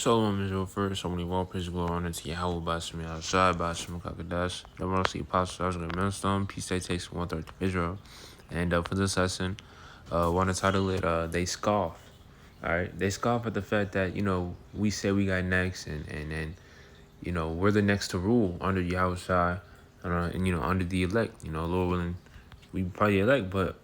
Shalom Israel first, so many more praise and glory honor to Yahweh Bashim Yahushai Bashim Kakadash, the Mercy Apostle Joshua Millstone, Peace Day takes 1/3 of Israel. And for this lesson, want to title it They Scoff. Alright. They scoff at the fact that, we say we got next and we're the next to rule under Yahushai and under the elect. Lord willing, we probably elect, but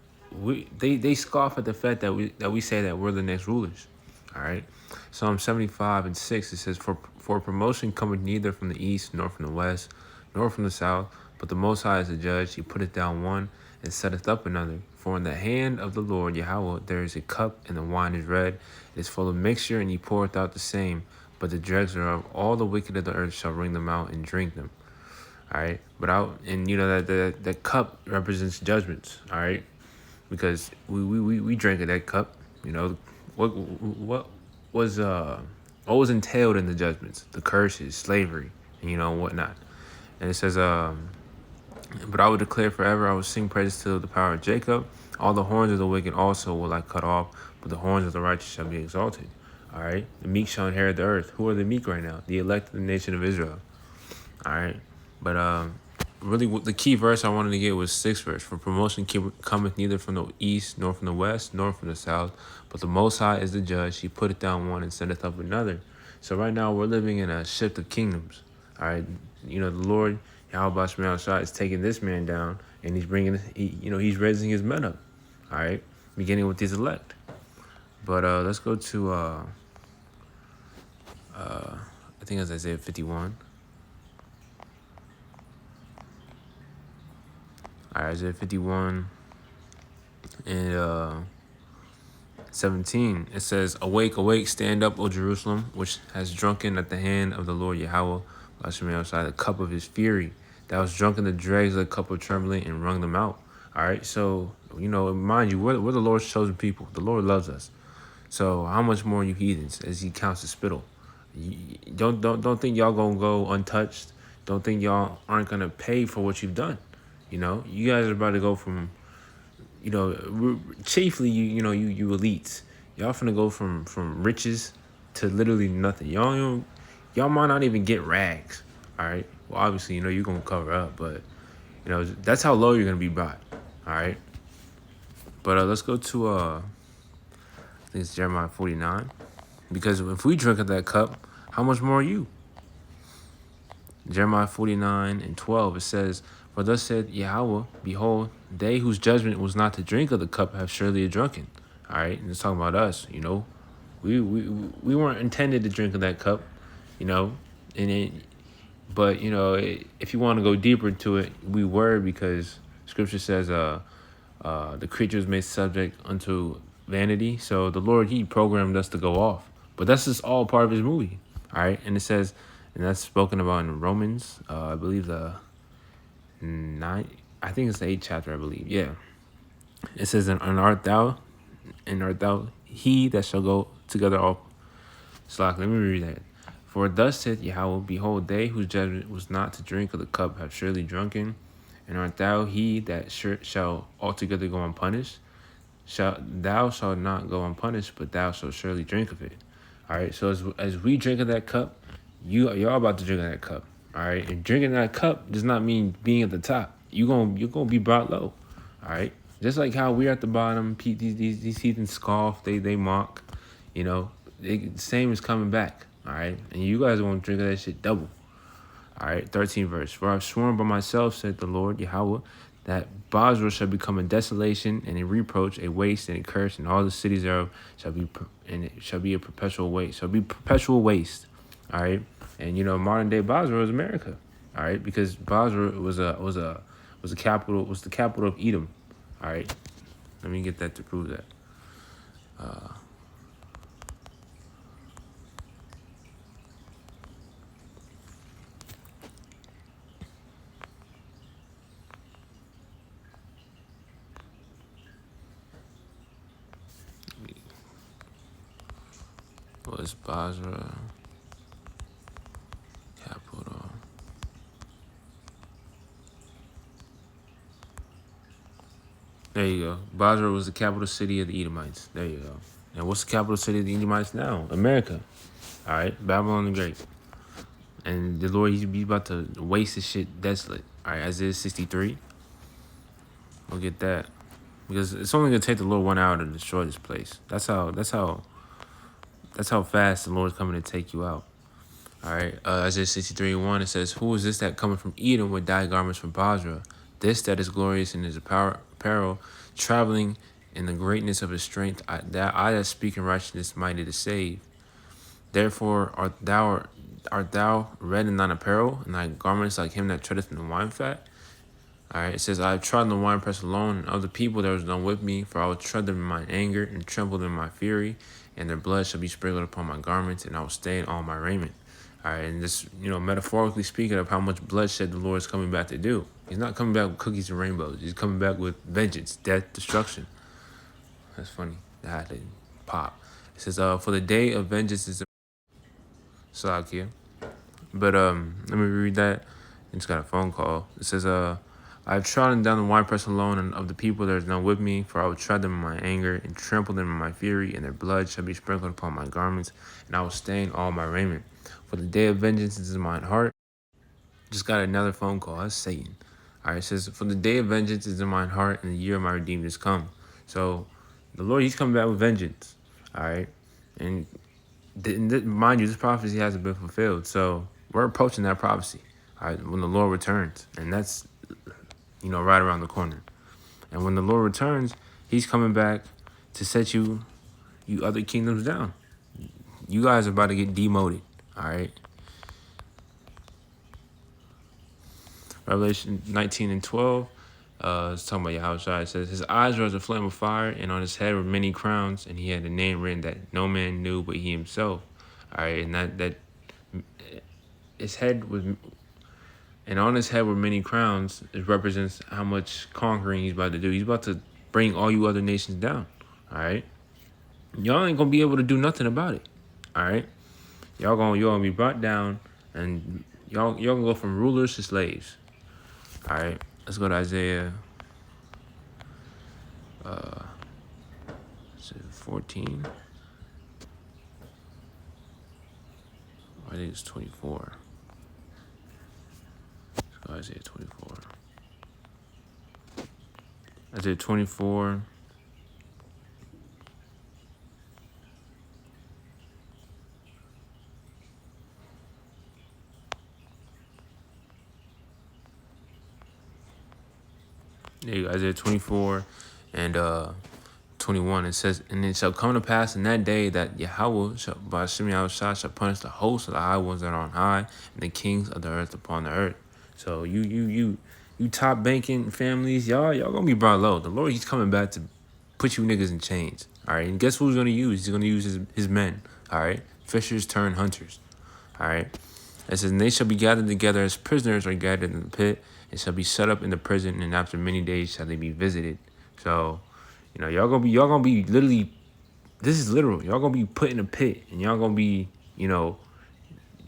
they scoff at the fact that we say that we're the next rulers. All right. Psalm 75:6, it says, For promotion cometh neither from the east, nor from the west, nor from the south, but the Most High is the judge. He putteth down one and setteth up another. For in the hand of the Lord Yahweh there is a cup, and the wine is red. It is full of mixture, and he poureth out the same. But the dregs thereof, all the wicked of the earth shall wring them out and drink them. All right. That cup represents judgments. All right. Because we drank of that cup. What was entailed in the judgments, the curses, slavery, and whatnot. And it says, but I will declare forever, I will sing praises to the power of Jacob. All the horns of the wicked also will I cut off, but the horns of the righteous shall be exalted. All right. The meek shall inherit the earth. Who are the meek right now? The elect of the nation of Israel. All right. But really, the key verse I wanted to get was 6th verse. For promotion cometh neither from the east, nor from the west, nor from the south, but the Most High is the judge. He putteth down one and sendeth up another. So right now we're living in a shift of kingdoms. All right. The Lord Yahweh Shai is taking this man down, and he's bringing, he's raising his men up. All right. Beginning with his elect. But let's go to I think it's Isaiah 51. All right, Isaiah 51 and 17. It says, Awake, awake, stand up, O Jerusalem, which has drunken at the hand of the Lord Yahweh, the cup of his fury. That was drunk in the dregs of the cup of trembling and wrung them out. All right, so, mind you, we're the Lord's chosen people. The Lord loves us. So how much more you heathens as he counts the spittle? Don't think y'all gonna go untouched. Don't think y'all aren't gonna pay for what you've done. You guys are about to go from, chiefly you elites. Y'all finna go from riches to literally nothing. Y'all might not even get rags. All right. Well, obviously, you're gonna cover up, but that's how low you're gonna be brought. All right. But let's go to I think it's Jeremiah 49, because if we drink of that cup, how much more are you? Jeremiah 49:12, it says, For thus said Yahweh, Behold, they whose judgment was not to drink of the cup have surely drunken. All right, and it's talking about us. We weren't intended to drink of that cup, but if you want to go deeper into it, we were, because Scripture says the creature was made subject unto vanity. So the Lord, he programmed us to go off, but that's just all part of his movie. All right, and it says, and that's spoken about in Romans, I believe the 9, I think it's the 8th chapter, I believe. Yeah. It says, and art thou he that shall go together all slack. Let me read that. For thus saith Yahweh, Behold, they whose judgment was not to drink of the cup have surely drunken. And art thou he that shall altogether go unpunished? Thou shalt not go unpunished, but thou shalt surely drink of it. All right, so as we drink of that cup, you're about to drink of that cup. All right, and drinking that cup does not mean being at the top. You're gonna be brought low. All right, just like how we're at the bottom. These heathens scoff, they mock. The same is coming back. All right, and you guys won't drink of that shit double. All right, 13th verse. For I've sworn by myself, said the Lord Yahweh, that Basra shall become a desolation and a reproach, a waste and a curse, and all the cities thereof shall be a perpetual waste. Shall be perpetual waste. All right, and modern day Basra is America. All right, because Basra was the capital of Edom. All right, let me get that to prove that. Was Basra capital? There you go. Basra was the capital city of the Edomites. There you go. And what's the capital city of the Edomites now? America. All right, Babylon the Great. And the Lord, he's about to waste his shit desolate. All right, Isaiah 63. We'll get that. Because it's only gonna take the Lord 1 hour to destroy this place. That's how fast the Lord's coming to take you out. All right, Isaiah 63:1, it says, "Who is this that cometh from Edom with dyed garments from Basra? This that is glorious in his apparel, traveling in the greatness of his strength. I that speak in righteousness, mighty to save. Therefore art thou red in thine apparel, and thy garments like him that treadeth in the wine fat?" All right, it says, "I have trodden the winepress alone, and of the people there was none with me, for I will tread them in mine anger, and tremble them in my fury, and their blood shall be sprinkled upon my garments, and I will stain all my raiment." All right, and this, metaphorically speaking of how much bloodshed the Lord is coming back to do. He's not coming back with cookies and rainbows. He's coming back with vengeance, death, destruction. That's funny. That had to pop. It says, "For the day of vengeance is Salakia." But let me read that. I just got a phone call. It says, "I have trodden down the winepress alone, and of the people there is none with me, for I will tread them in my anger, and trample them in my fury, and their blood shall be sprinkled upon my garments, and I will stain all my raiment. For the day of vengeance is in mine heart." Just got another phone call. That's Satan. All right, it says, "For the day of vengeance is in mine heart, and the year of my redeemed is come." So the Lord, he's coming back with vengeance. All right. And mind you, this prophecy hasn't been fulfilled. So we're approaching that prophecy, all right, when the Lord returns. And that's, right around the corner. And when the Lord returns, he's coming back to set you other kingdoms down. You guys are about to get demoted, all right? Revelation 19:12, it's talking about Yahushua. It says, "His eyes were as a flame of fire, and on his head were many crowns, and he had a name written that no man knew but he himself." All right, and that his head was, and on his head were many crowns. It represents how much conquering he's about to do. He's about to bring all you other nations down. All right, y'all ain't gonna be able to do nothing about it. All right, y'all gonna be brought down, and y'all gonna go from rulers to slaves. All right, let's go to Isaiah 14. I think it's 24. Let's go Isaiah 24. Isaiah 24. There you go, Isaiah 24 and 21. It says, "And it shall come to pass in that day that Yahweh shall, by Shemi Yahushua, shall punish the hosts of the high ones that are on high, and the kings of the earth upon the earth." So you top banking families, y'all gonna be brought low. The Lord, he's coming back to put you niggas in chains. All right, and guess who he's gonna use? He's gonna use his men. All right, fishers turn hunters. All right. It says, "And they shall be gathered together as prisoners are gathered in the pit, and shall be shut up in the prison, and after many days shall they be visited." So, y'all gonna be literally, this is literal. Y'all gonna be put in a pit, and y'all gonna be, y'all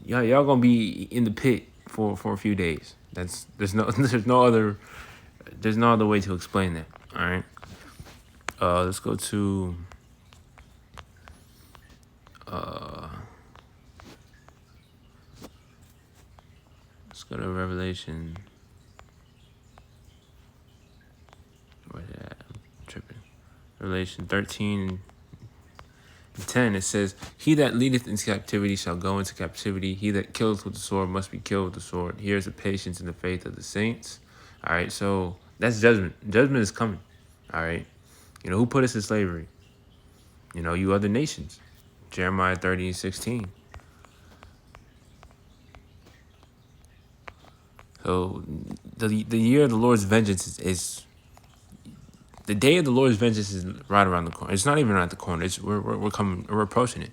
gonna be in the pit for a few days. There's no other way to explain that. All right. Let's go to Revelation. Where's that? I'm tripping. Revelation 13:10. It says, "He that leadeth into captivity shall go into captivity. He that killeth with the sword must be killed with the sword. Here's the patience and the faith of the saints." All right, so that's judgment. Judgment is coming. All right. Who put us in slavery? You other nations. Jeremiah 30:16. So the year of the Lord's vengeance is the day of the Lord's vengeance is right around the corner. It's not even around the corner. We're approaching it.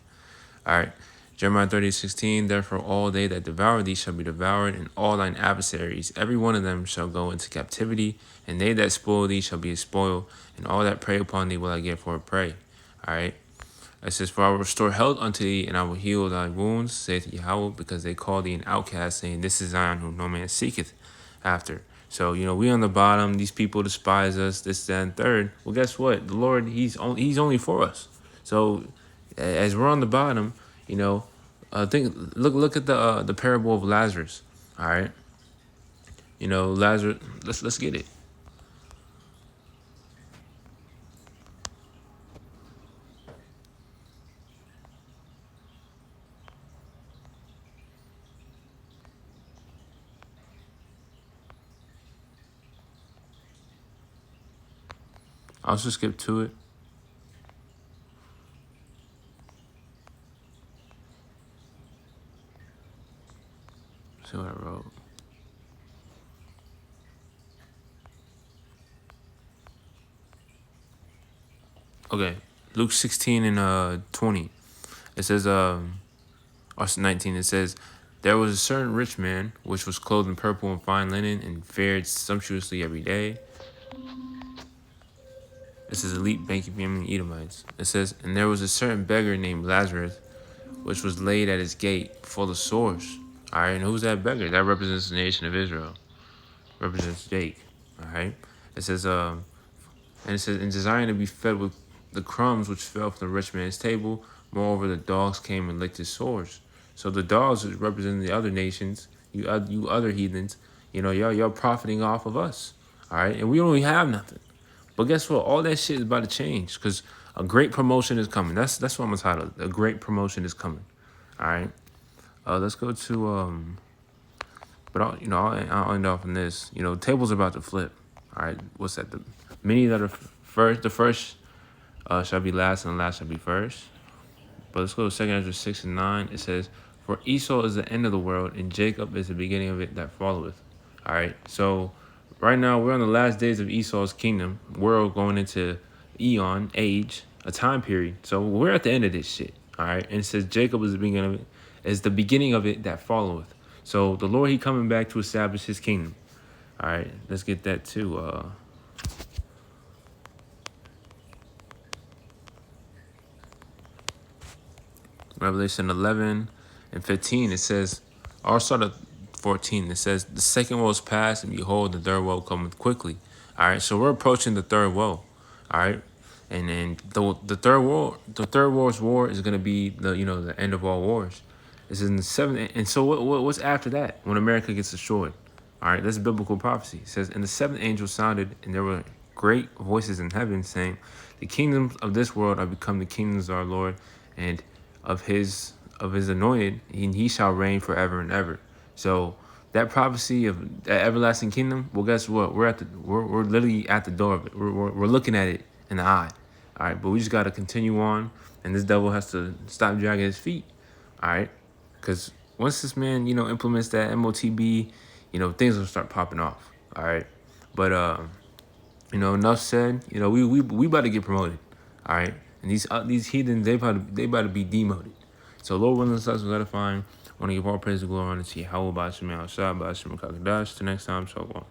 All right. Jeremiah 30:16. "Therefore all they that devour thee shall be devoured, and all thine adversaries, every one of them shall go into captivity, and they that spoil thee shall be a spoil, and all that prey upon thee will I give for a prey." All right. It says, "For I will restore health unto thee, and I will heal thy wounds, saith Yahweh, because they call thee an outcast, saying, This is Zion, whom no man seeketh after." So, we on the bottom. These people despise us, this, that, and third. Well, guess what? The Lord, he's only for us. So, as we're on the bottom, Look at the parable of Lazarus. All right, Lazarus. Let's get it. I'll just skip to it. See what I wrote. Okay, Luke 16 and 20. It says or 19. It says, there was a certain rich man which was clothed in purple and fine linen and fared sumptuously every day. This is elite banking family Edomites. It says, and there was a certain beggar named Lazarus, which was laid at his gate full of sores. All right, and who's that beggar? That represents the nation of Israel. Represents Jake. All right. It says, and it says, and desiring to be fed with the crumbs which fell from the rich man's table. Moreover, the dogs came and licked his sores. So the dogs is representing the other nations, you other heathens. Y'all profiting off of us. All right, and we don't even have nothing. But guess what? All that shit is about to change because a great promotion is coming. That's what I'm gonna title. A great promotion is coming. All right. Let's go to But I'll end off on this. Tables are about to flip. All right. What's that? The many that are first. The first shall be last, and the last shall be first. But let's go to 2 Ezra 6 and 9. It says, "For Esau is the end of the world, and Jacob is the beginning of it that followeth." All right. So right now we're on the last days of Esau's kingdom. We're going into eon age, a time period. So we're at the end of this shit. All right. And it says Jacob is the beginning of it, is the beginning of it that followeth. So the Lord, he coming back to establish his kingdom. All right. Let's get that too. Revelation 11 and 15, it says, I'll start at 14. It says, the second woe is past, and behold, the third woe cometh quickly. All right, so we're approaching the third woe. All right, and then the third war's war is gonna be the end of all wars. This is in the seventh, and so what's after that when America gets destroyed? All right, that's biblical prophecy. It says, and the seventh angel sounded, and there were great voices in heaven saying, the kingdoms of this world are become the kingdoms of our Lord and of his anointed, and he shall reign forever and ever. So that prophecy of that everlasting kingdom, well, guess what? We're literally at the door of it. We're looking at it in the eye. All right, but we just got to continue on, and this devil has to stop dragging his feet. All right, because once this man implements that MOTB, things will start popping off. All right, but enough said. We about to get promoted. All right, and these heathens, they about to be demoted. So Lord willing, us we gotta find. Want to give all praise and glory to Yahweh, Bashim, Al Shah, Bashim, Kakadash. Till next time, so long.